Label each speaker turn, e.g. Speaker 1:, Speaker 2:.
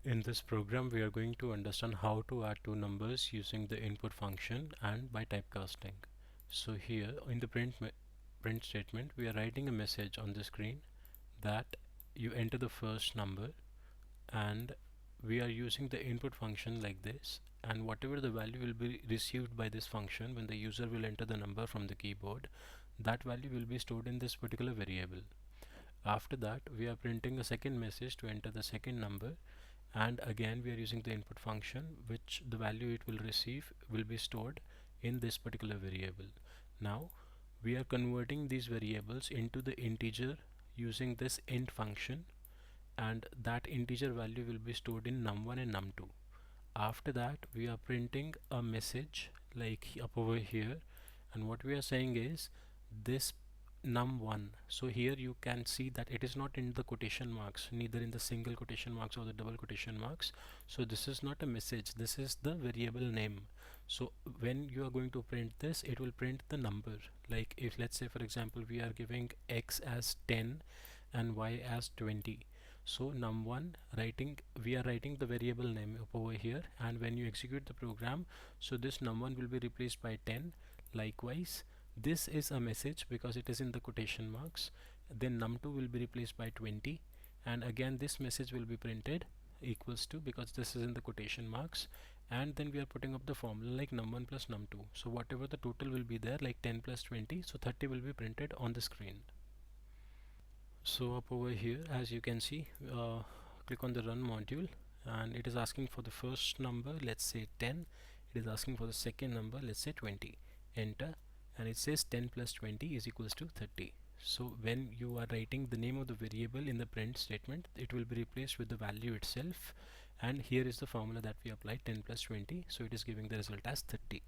Speaker 1: In this program, we are going to understand how to add two numbers using the input function and by typecasting. So here in the print statement, we are writing a message on the screen that you enter the first number, and we are using the input function like this, and whatever the value will be received by this function when the user will enter the number from the keyboard, that value will be stored in this particular variable. After that, we are printing a second message to enter the second number, and again we are using the input function, which the value it will receive will be stored in this particular variable. Now we are converting these variables into the integer using this int function, and that integer value will be stored in num1 and num2. After that, we are printing a message like up over here, and what we are saying is this num1. So here you can see that it is not in the quotation marks, neither in the single quotation marks or the double quotation marks. So this is not a message, this is the variable name. So when you are going to print this, it will print the number. Like if, let's say for example, we are giving x as 10 and y as 20. So num1 writing, we are writing the variable name up over here, and when you execute the program, so this num1 will be replaced by 10. Likewise, this is a message because it is in the quotation marks. Then num2 will be replaced by 20, and again this message will be printed equals to, because this is in the quotation marks, and then we are putting up the formula like num1 plus num2. So whatever the total will be there, like 10 plus 20, so 30 will be printed on the screen. So up over here, as you can see, click on the run module, and it is asking for the first number, let's say 10. It is asking for the second number, let's say 20. Enter, and it says 10 plus 20 is equals to 30. So when you are writing the name of the variable in the print statement, it will be replaced with the value itself, and here is the formula that we applied, 10 plus 20, so it is giving the result as 30.